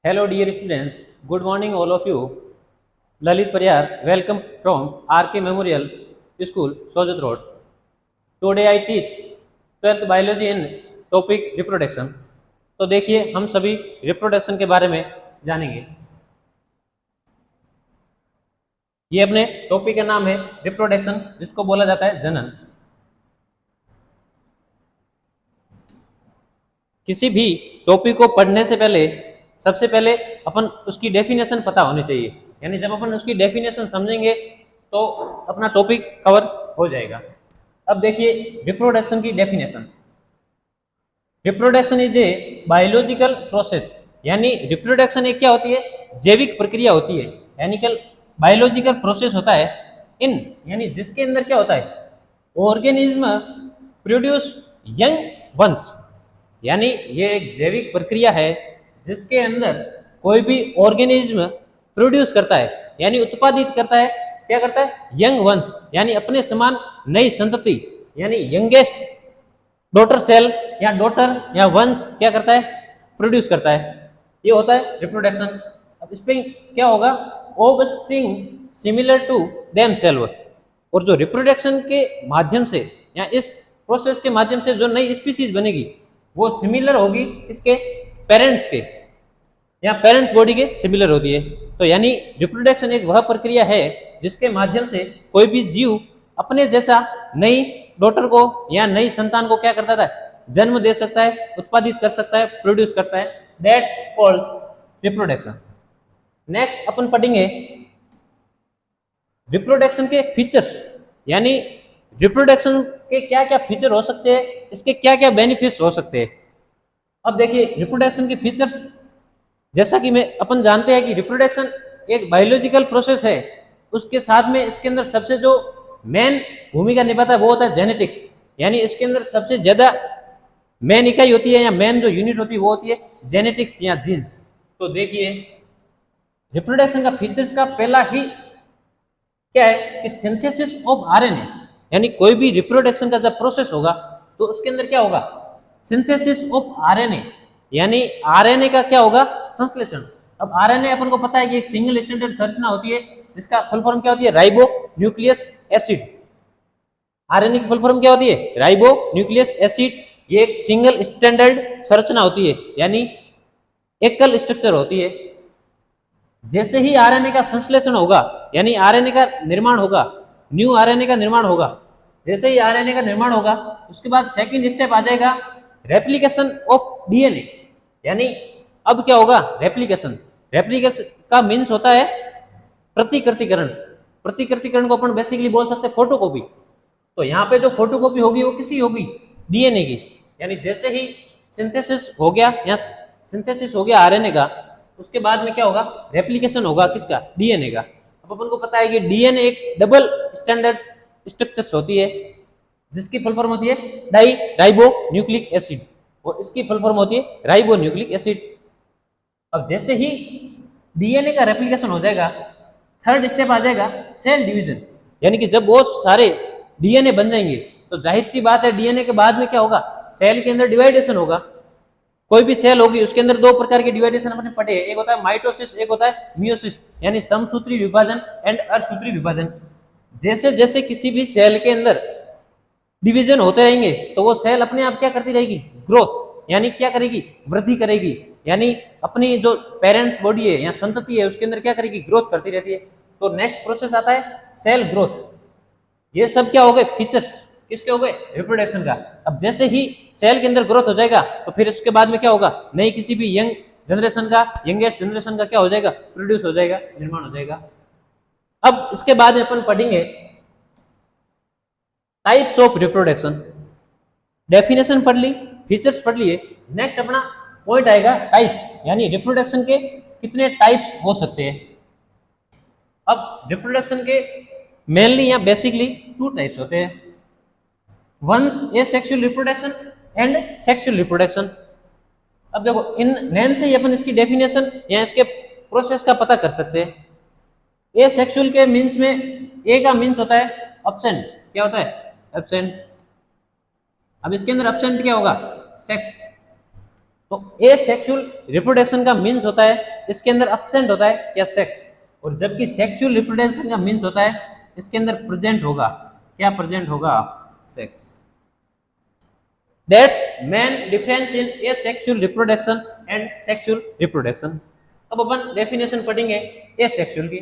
Hello dear students, good morning all of you. Lalit Pariyar, welcome from RK Memorial School, Sojat Road. Today I teach 12th biology in topic reproduction. तो देखिए हम सभी reproduction के बारे में जानेंगे। ये अपने टॉपिक का नाम है रिप्रोडक्शन, जिसको बोला जाता है जनन। किसी भी टॉपिक को पढ़ने से पहले सबसे पहले अपन उसकी डेफिनेशन पता होनी चाहिए, यानी जब अपन उसकी डेफिनेशन समझेंगे तो अपना टॉपिक कवर हो जाएगा। अब देखिए रिप्रोडक्शन की definition. Reproduction is a biological process, यानी रिप्रोडक्शन एक क्या होती है, जैविक प्रक्रिया होती है, यानी कि बायोलॉजिकल प्रोसेस होता है इन, यानी जिसके अंदर क्या होता है, ऑर्गेनिज्म प्रोड्यूस यंग वंस, यानी ये एक जैविक प्रक्रिया है जिसके अंदर कोई भी ऑर्गेनिज्म प्रोड्यूस करता है, यानी उत्पादित करता है, क्या करता है, यंग वंश, यानी अपने समान नई संतति, यानी यंगेस्ट डॉटर सेल या डॉटर या वंश क्या करता है, प्रोड्यूस करता है। ये होता है रिप्रोडक्शन। अब इसमें क्या होगा, ऑफस्प्रिंग सिमिलर टू देमसेल्व, और जो रिप्रोडक्शन के माध्यम से या इस प्रोसेस के माध्यम से जो नई स्पीसीज बनेगी वो सिमिलर होगी किसके, पेरेंट्स के या पेरेंट्स बॉडी के सिमिलर होती है। तो यानी रिप्रोडक्शन एक वह प्रक्रिया है जिसके माध्यम से कोई भी जीव अपने जैसा नई डॉटर को या नई संतान को क्या करता था, जन्म दे सकता है, उत्पादित कर सकता है, प्रोड्यूस करता है। That calls reproduction. नेक्स्ट अपन पढ़ेंगे रिप्रोडक्शन के फीचर्स, यानी रिप्रोडक्शन के क्या क्या फीचर हो सकते हैं, इसके क्या क्या बेनिफिट्स हो सकते हैं। अब देखिए रिप्रोडक्शन के फीचर्स, जैसा कि मैं अपन जानते हैं कि रिप्रोडक्शन एक बायोलॉजिकल प्रोसेस है, उसके साथ में इसके अंदर सबसे जो मेन भूमिका निभाता है वो होता है जेनेटिक्स, यानी इसके अंदर सबसे ज्यादा मेन इकाई होती है या मेन जो यूनिट होती है वो होती है जेनेटिक्स या जीन्स। तो देखिए रिप्रोडक्शन का फीचर्स का पहला ही क्या है कि सिंथेसिस ऑफ आरएनए, यानी कोई भी रिप्रोडक्शन का जब प्रोसेस होगा तो उसके अंदर क्या होगा, सिंथेसिस ऑफ आरएनए, यानी आरएनए का क्या होगा, संश्लेषण। अब आरएनए अपन को पता है कि एक सिंगल स्टैंडर्ड संरचना होती है जिसका फुल फॉर्म क्या होती है, राइबो न्यूक्लियस एसिड। आरएनए की फुल फॉर्म क्या होती है, राइबो न्यूक्लियस एसिड। ये एक सिंगल स्टैंडर्ड संरचना होती है, यानी एकल स्ट्रक्चर होती है। जैसे ही आरएनए का संश्लेषण होगा, यानी आरएनए का निर्माण होगा, न्यू आरएनए का निर्माण होगा, जैसे ही आरएनए का निर्माण होगा उसके बाद सेकंड स्टेप आ जाएगा रेप्लिकेशन ऑफ डीएनए, यानी अब क्या होगा, रेप्लिकेशन। रेप्लिकेशन का मीन्स होता है प्रतिकृतिकरण। प्रतिकृतिकरण को अपन बेसिकली बोल सकते हैं फोटोकॉपी। तो यहाँ पे जो फोटोकॉपी होगी वो किसी होगी, डीएनए की। यानी जैसे ही सिंथेसिस हो गया या सिंथेसिस हो गया आरएनए का, उसके बाद में क्या होगा, रेप्लिकेशन होगा किसका, डीएनए का। अब अपन को पता है कि डीएनए एक डबल स्टैंडर्ड स्ट्रक्चर्स होती है जिसकी फुल फॉर्म होती है डाई राइबो न्यूक्लिक एसिड, और इसकी फुल फॉर्म होती है राइबो न्यूक्लिक एसिड। अब जैसे ही डीएनए का रेप्लिकेशन हो जाएगा, थर्ड स्टेप आ जाएगा सेल डिवीजन, यानी कि जब बहुत सारे डीएनए बन जाएंगे तो जाहिर सी बात है डीएनए के बाद में क्या होगा, सेल के अंदर डिवाइडेशन होगा। कोई भी सेल होगी उसके अंदर दो प्रकार के डिवाइडेशन अपने पढ़े, एक होता है माइटोसिस, एक होता है मियोसिस, यानी समसूत्री विभाजन एंड अर्धसूत्री विभाजन। जैसे जैसे किसी भी सेल के अंदर डिवीजन होते रहेंगे तो वो सेल अपने आप क्या करती रहेगी, ग्रोथ, यानी क्या करेगी, वृद्धि करेगी, यानी अपनी जो पेरेंट्स बॉडी है या संतति है उसके अंदर क्या करेगी, ग्रोथ करती रहती है। तो नेक्स्ट प्रोसेस आता है सेल ग्रोथ। ये सब क्या हो गए, फीचर्स किसके हो गए, रिप्रोडक्शन का। अब जैसे ही सेल के अंदर ग्रोथ हो जाएगा तो फिर उसके बाद में क्या होगा, नई किसी भी यंग जनरेशन का, यंगेस्ट जनरेशन का क्या हो जाएगा, प्रोड्यूस हो जाएगा, निर्माण हो जाएगा। अब इसके बाद में अपन पढ़ेंगे टाइप्स ऑफ रिप्रोडक्शन। डेफिनेशन पढ़ ली, फीचर्स पढ़ लिए, नेक्स्ट अपना पॉइंट आएगा टाइप्स, यानी रिप्रोडक्शन के कितने टाइप्स हो सकते हैं। अब रिप्रोडक्शन के मेनली या बेसिकली टू टाइप्स होते हैं, ones asexual reproduction and sexual reproduction. अब देखो इन नेम से ही अपन इसकी डेफिनेशन या इसके प्रोसेस का पता कर सकते हैं। एसेक्सुअल के मीन्स में ए का मीन्स होता है एब्सेंट, क्या होता है, एब्सेंट। अब इसके अंदर एब्सेंट क्या होगा, सेक्स। तो एसेक्सुअल रिप्रोडक्शन का मीन्स होता है इसके अंदर एब्सेंट होता है क्या, सेक्स, और जबकि सेक्सुअल रिप्रोडक्शन का मीन्स होता है इसके अंदर प्रेजेंट होगा क्या, प्रेजेंट होगा sex. That's main difference in asexual reproduction and sexual reproduction. अब अपन डेफिनेशन पढ़ेंगे एसेक्सुअल की।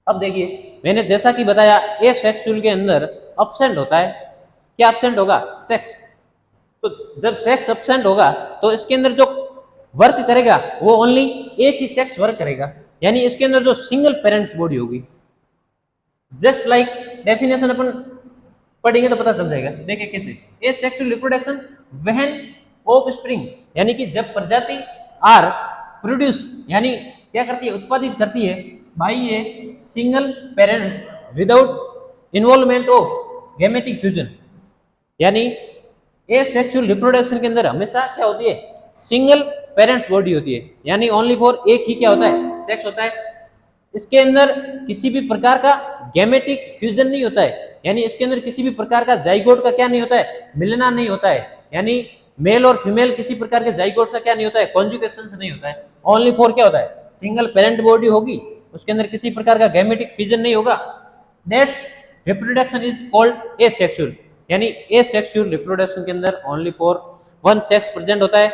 अब देखिए मैंने जैसा कि बताया एसेक्सुअल के अंदर एब्सेंट होता है क्या, एब्सेंट होगा सेक्स। तो जब सेक्स एब्सेंट होगा तो इसके अंदर जो वर्क करेगा वो ओनली एक ही सेक्स वर्क करेगा, यानी इसके अंदर जो सिंगल पेरेंट्स बॉडी होगी। जस्ट लाइक डेफिनेशन अपन पढ़ेंगे तो पता चल जाएगा। देखिए कैसे, asexual reproduction when of spring, यानी कि जब प्रजाति आर प्रोड्यूस, यानी क्या करती है, उत्पादित करती है by a single parents without involvement of gametic fusion, यानी एसेक्सुअल रिप्रोडक्शन के अंदर हमेशा क्या होती है, सिंगल पेरेंट्स बॉडी होती है, यानी ओनली फॉर एक ही क्या होता है, सेक्स होता है। इसके अंदर किसी भी प्रकार का गैमेटिक फ्यूजन नहीं होता है, यानी इसके अंदर किसी भी प्रकार का जाइगोट का क्या नहीं होता है, मिलना नहीं होता है, यानी मेल और फीमेल किसी प्रकार के जाइगोट से क्या नहीं होता है, कॉन्जुगेशन से नहीं होता है। ओनली फॉर क्या होता है, सिंगल पेरेंट बॉडी होगी, उसके अंदर किसी प्रकार का गैमेटिक फ्यूजन नहीं होगा। That's reproduction is called asexual, यानी एसेक्सुअल रिप्रोडक्शन के अंदर only for one sex present होता है,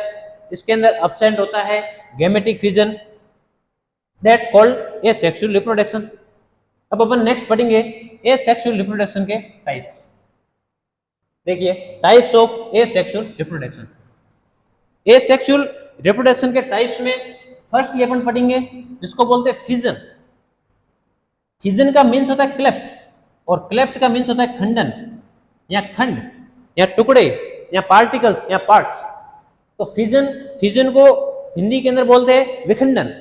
इसके अंदर एब्सेंट होता है gametic fusion, that called asexual reproduction. अब अपन नेक्स्ट पढ़ेंगे एसेक्सुअल रिप्रोडक्शन के टाइप्स। देखिए types of asexual reproduction. Asexual reproduction के टाइप्स में फर्स्ट ये अपन पढ़ेंगे जिसको बोलते हैं फिजन। फिजन का मीन्स होता है क्लेफ्ट, और क्लेफ्ट का मीन्स होता है खंडन या खंड या टुकड़े या पार्टिकल्स या पार्ट्स। तो फिजन को हिंदी के अंदर बोलते हैं विखंडन,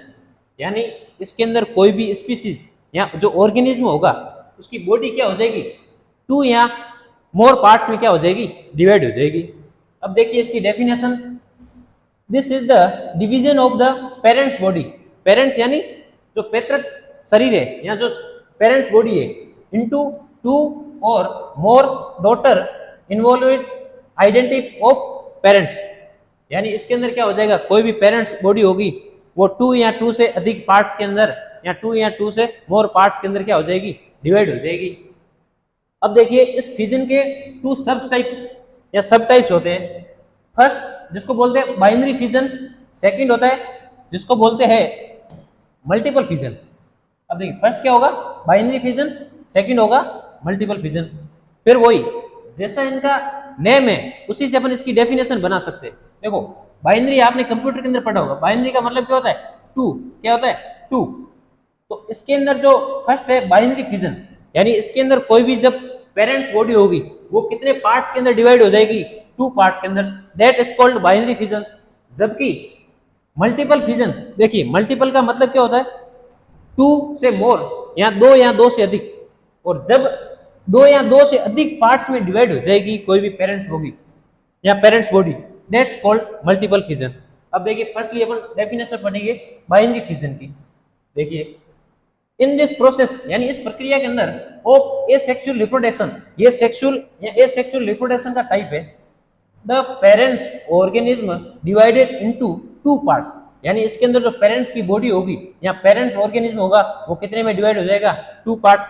यानी इसके अंदर कोई भी स्पीसीज या जो ऑर्गेनिज्म होगा उसकी बॉडी क्या हो जाएगी, टू या मोर पार्ट्स में क्या हो जाएगी, डिवाइड हो जाएगी। अब देखिए इसकी definition, this is the division of the parents body, parents यानी जो पैतृक शरीर है या जो पेरेंट्स बॉडी है, into two or more daughter involve identity of parents, यानी इसके अंदर क्या हो जाएगा, कोई भी पेरेंट्स बॉडी होगी वो टू या टू से अधिक पार्ट्स के अंदर या टू या टू से मोर पार्ट्स के अंदर क्या हो जाएगी, डिवाइड हो जाएगी। अब देखिए इस फिजन के टू सब टाइप या सब टाइप्स होते हैं। फर्स्ट जिसको बोलते हैं बाइनरी फिजन, सेकंड होता है जिसको बोलते हैं मल्टीपल फिजन। अब देखिए फर्स्ट क्या होगा, बाइनरी फिजन, सेकंड होगा मल्टीपल फिजन। फिर वही जैसा इनका नेम है उसी से अपन इसकी डेफिनेशन बना सकते हैं। देखो बाइनरी आपने कंप्यूटर के अंदर पढ़ा होगा, बाइनरी का मतलब क्या होता है, टू, क्या होता है, टू। तो इसके अंदर जो फर्स्ट है बाइनरी फिजन, यानी इसके अंदर कोई भी जब पेरेंट्स बॉडी होगी वो कितने पार्ट्स के अंदर डिवाइड हो जाएगी, टू पार्ट्स के अंदर, that is called binary fission. जबकि मल्टीपल फिजन, देखिए मल्टीपल का मतलब क्या होता है, टू से मोर या दो से अधिक, और जब दो या दो से अधिक पार्ट्स में डिवाइड हो जाएगी कोई भी पेरेंट्स होगी या parents body, that's called multiple fission. अब देखिए फर्स्टली अपन डेफिनेशन पढ़ेंगे बाइनरी फिजन की। देखिए इन दिस प्रोसेस, यानी इस प्रक्रिया के अंदर ऑफ एसेक्सुअल रिप्रोडक्शन, ये सेक्सुअल या एसेक्सुअल रिप्रोडक्शन का टाइप है, the parents organism divided into two parts, यानी इसके अंदर जो पेरेंट्स की बॉडी होगी या पेरेंट्स ऑर्गेनिज्म होगा वो कितने में डिवाइड हो जाएगा, two parts,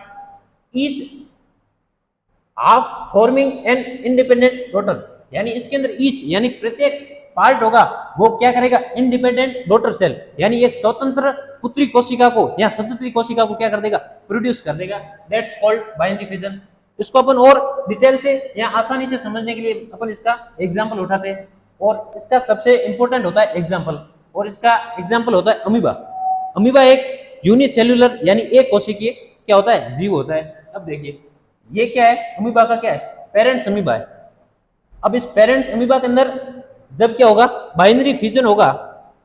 each half forming an independent daughter, यानी इसके अंदर ईच यानी प्रत्येक पार्ट होगा वो क्या करेगा, इंडिपेंडेंट डॉटर सेल, यानी एक स्वतंत्र पुत्री कोशिका को या संतति कोशिका को क्या कर देगा, प्रोड्यूस कर देगा, दैट्स कॉल्ड बाइनरी फिजन। इसको अपन और डिटेल से या आसानी से समझने के लिए अपन इसका एग्जांपल उठाते हैं, और इसका सबसे इंपॉर्टेंट होता है एग्जांपल, और इसका एग्जांपल होता है अमीबा। अमीबा एक यूनिसेल्युलर यानी एक कोशिकीय क्या होता है, जीव होता है। अब देखिए ये क्या है, अमीबा का क्या है, पेरेंट्स अमीबा है। अब इस पेरेंट्स अमीबा के अंदर जब क्या होगा, बाइनरी फिजन होगा,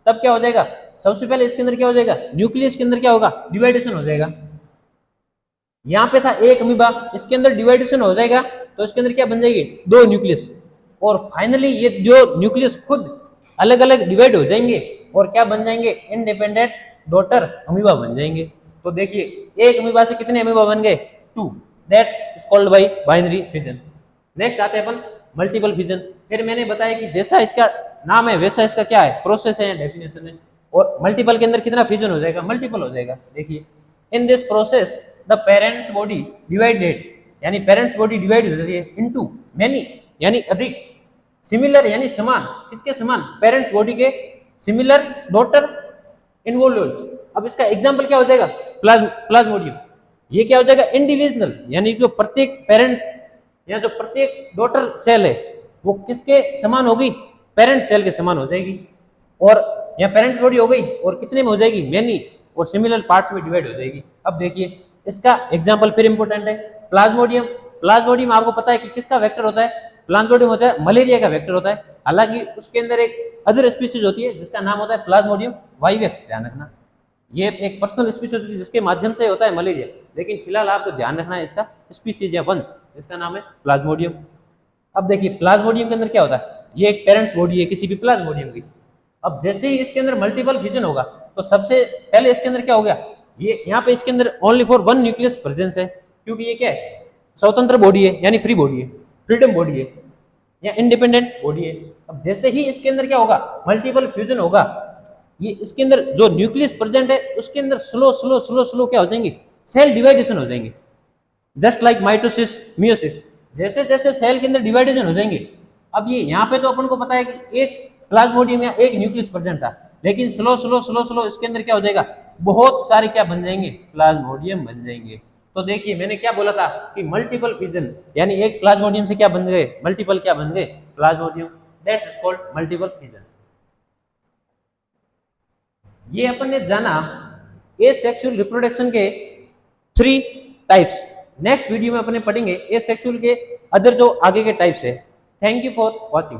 तब क्या हो जाएगा, सबसे पहले इसके अंदर क्या हो जाएगा, न्यूक्लियस के अंदर क्या होगा, डिवाइडेशन हो जाएगा। यहाँ पे था एक अमीबा, इसके अंदर डिवाइडेशन हो जाएगा तो इसके अंदर क्या बन जाएगी, दो न्यूक्लियस, और फाइनली ये दो न्यूक्लियस खुद अलग अलग डिवाइड हो जाएंगे और क्या बन जाएंगे, इंडिपेंडेंट डॉटर अमीबा बन जाएंगे। तो देखिए एक अमीबा से कितने अमीबा बन गए, two, that is called by binary fission. Next आते हैं अपन मल्टीपल फिजन। फिर मैंने बताया कि जैसा इसका नाम है वैसा इसका क्या है, प्रोसेस है, डेफिनेशन है। और मल्टीपल के अंदर कितना फ्यूजन हो जाएगा, मल्टीपल हो जाएगा। देखिए in this process the parents body divided, यानी पेरेंट्स बॉडी डिवाइड हो जाती है इनटू मेनी, यानी अधिक, सिमिलर यानी समान, किसके समान, पेरेंट्स बॉडी के सिमिलर डॉटर इन्वॉल्व। अब इसका एग्जांपल क्या हो जाएगा, प्लाज्मोडियम। ये क्या हो जाएगा, इंडिविजुअल, यानी जो प्रत्येक पेरेंट्स या जो प्रत्येक डॉटर सेल है वो किसके समान होगी, पेरेंट सेल के समान हो जाएगी। और यहाँ पेरेंट्स बॉडी हो गई और कितने में हो जाएगी, मेनी, और सिमिलर पार्ट्स में डिवाइड हो जाएगी। अब देखिए इसका एग्जांपल फिर इंपॉर्टेंट है, प्लाज्मोडियम। प्लाज्मोडियम आपको पता है कि किसका वेक्टर होता है, प्लाज्मोडियम होता है मलेरिया का वेक्टर होता है। हालांकि उसके अंदर एक अदर स्पीसीज होती है जिसका नाम होता है प्लाज्मोडियम वाइवेक्स, ध्यान रखना। ये एक पर्सनल स्पीसीज होती है जिसके माध्यम से होता है मलेरिया, लेकिन फिलहाल आपको ध्यान रखना है इसका स्पीसीज या वंश, इसका नाम है प्लाज्मोडियम। अब देखिए प्लाज्मोडियम के अंदर क्या होता है, ये एक पेरेंट्स बॉडी है किसी भी प्लाज्मोडियम की। अब जैसे ही इसके अंदर मल्टीपल फ्यूजन होगा तो सबसे पहले इसके अंदर क्या हो गया, ये यहाँ पे इसके अंदर only for one nucleus presence है, क्योंकि ये क्या है, स्वतंत्र बॉडी है, यानी फ्री बॉडी है, फ्रीडम बॉडी है या इंडिपेंडेंट बॉडी है। अब जैसे ही इसके अंदर क्या होगा, मल्टीपल फ्यूजन होगा, ये इसके अंदर जो न्यूक्लियस प्रेजेंट है उसके अंदर स्लो स्लो स्लो स्लो क्या हो जाएंगे, सेल डिवाइडेशन हो जाएंगे, जस्ट लाइक माइटोसिस मियोसिस। जैसे जैसे सेल के अंदर डिवाइडेशन हो जाएंगे, अब ये यहाँ पे तो अपन को पता है कि एक प्लाज्मोडियम या एक न्यूक्लियस प्रेजेंट था, लेकिन स्लो स्लो स्लो स्लो इसके अंदर क्या हो जाएगा, बहुत सारे क्या बन जाएंगे, प्लाज्मोडियम बन जाएंगे। तो देखिए मैंने क्या बोला था कि मल्टीपल फ्यूजन, यानी एक प्लाज्मोडियम से क्या बन गए, मल्टीपल क्या बन गए, Plasmodium, that's is called multiple fusion. ये अपन ने जाना एसेक्सुअल रिप्रोडक्शन के 3 टाइप्स। नेक्स्ट वीडियो में अपने पढ़ेंगे एसेक्सुअल के अदर जो आगे के टाइप्स है। Thank you for watching.